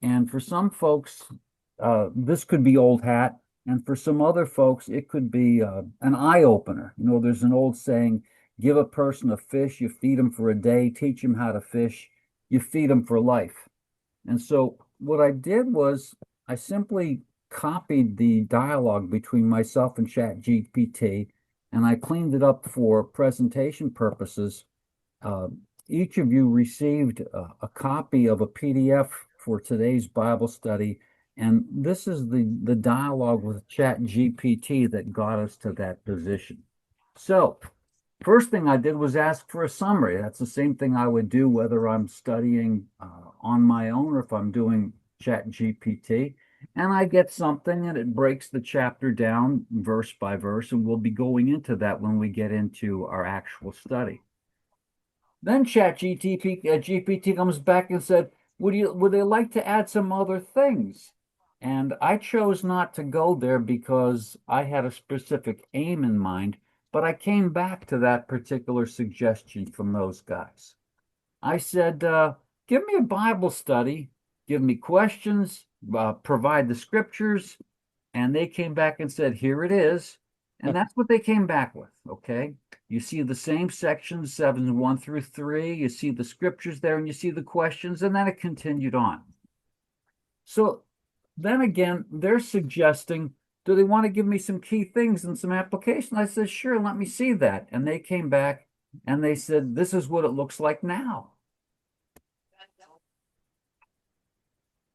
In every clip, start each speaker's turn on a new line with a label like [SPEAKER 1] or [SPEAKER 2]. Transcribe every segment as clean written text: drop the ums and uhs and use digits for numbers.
[SPEAKER 1] And for some folks, this could be old hat. And for some other folks, it could be an eye opener. You know, there's an old saying, give a person a fish, you feed them for a day, teach them how to fish, you feed them for life. And so what I did was I simply copied the dialogue between myself and ChatGPT, and I cleaned it up for presentation purposes. uh, each of you received a copy of a PDF for today's Bible study, and this is the dialogue with ChatGPT that got us to that position. So, first thing I did was ask for a summary. That's the same thing I would do whether I'm studying on my own or if I'm doing ChatGPT. And I get something and it breaks the chapter down verse by verse, and we'll be going into that when we get into our actual study. Then GPT comes back and said, would they like to add some other things? And I chose not to go there because I had a specific aim in mind, but I came back to that particular suggestion from those guys. I said, give me a Bible study, give me questions, provide the scriptures, and they came back and said, here it is. And that's what they came back with. Okay. You see the same sections, 7:1 through 3. You see the scriptures there and you see the questions, and then it continued on. So then again, they're suggesting, do they want to give me some key things and some application? I said, sure, let me see that. And they came back and they said, this is what it looks like now.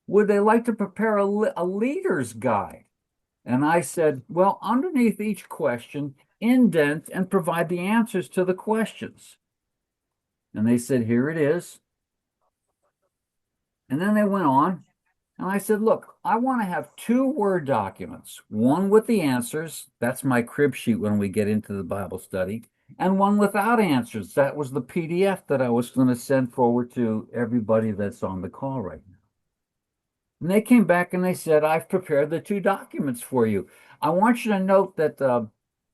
[SPEAKER 1] Would they like to prepare a leader's guide? And I said, well, underneath each question, indent and provide the answers to the questions. And they said, here it is. And then they went on. And I said, look, I want to have 2 Word documents, one with the answers. That's my crib sheet when we get into the Bible study. And one without answers. That was the PDF that I was going to send forward to everybody that's on the call right now. And they came back and they said, I've prepared the 2 documents for you. I want you to note that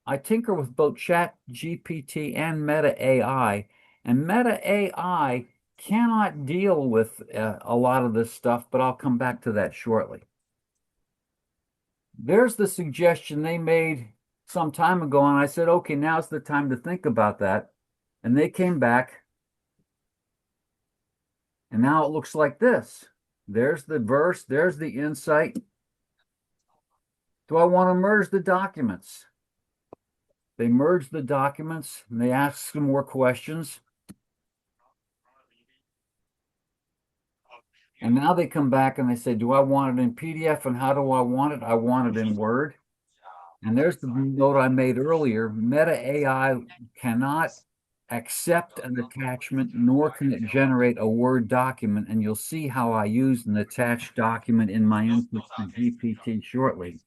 [SPEAKER 1] I tinker with both ChatGPT and Meta AI, and Meta AI cannot deal with a lot of this stuff, but I'll come back to that shortly. There's the suggestion they made some time ago, and I said, okay, now's the time to think about that. And they came back, and now it looks like this. There's the verse, there's the insight. Do I want to merge the documents? They merged the documents and they asked some more questions. And now they come back and they say, do I want it in PDF and how do I want it? I want it in Word. And there's the note I made earlier. Meta AI cannot accept an attachment, nor can it generate a Word document. And you'll see how I use an attached document in my input to GPT shortly.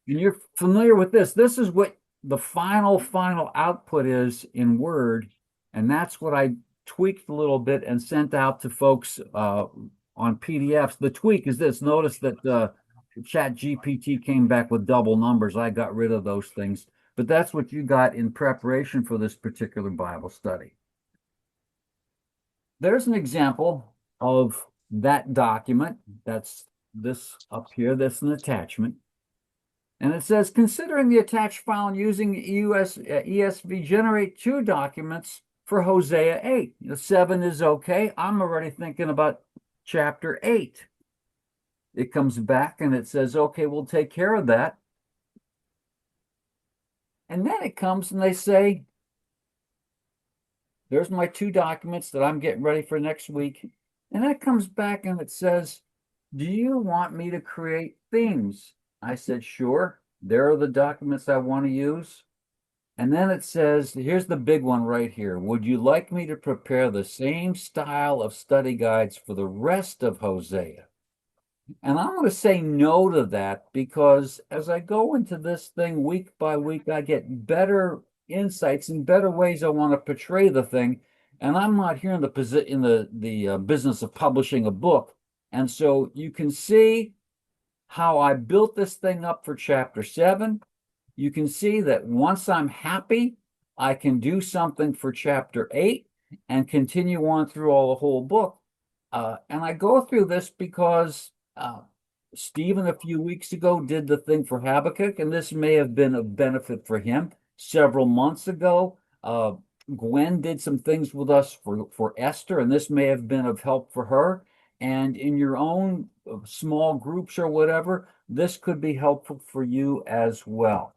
[SPEAKER 1] And you're familiar with this. This is what the final output is in Word. And that's what I tweaked a little bit and sent out to folks on PDFs. The tweak is this. Notice that ChatGPT came back with double numbers. I got rid of those things. But that's what you got in preparation for this particular Bible study. There's an example of that document. That's this up here. That's an attachment. And it says, considering the attached file and using ESV, generate 2 documents for Hosea 8. The 7 is okay. I'm already thinking about chapter 8. It comes back and it says, okay, we'll take care of that. And then it comes and they say, there's my 2 documents that I'm getting ready for next week. And then it comes back and it says, do you want me to create themes? I said, sure. There are the documents I want to use. And then it says, here's the big one right here. Would you like me to prepare the same style of study guides for the rest of Hosea? And I'm going to say no to that because as I go into this thing week by week, I get better insights and better ways I want to portray the thing. And I'm not here in the business of publishing a book. And so you can see how I built this thing up for chapter 7. You can see that once I'm happy, I can do something for chapter 8 and continue on through all the whole book. And I go through this because Stephen a few weeks ago did the thing for Habakkuk, and this may have been of benefit for him. Several months ago, Gwen did some things with us for Esther, and this may have been of help for her. And in your own small groups or whatever, this could be helpful for you as well.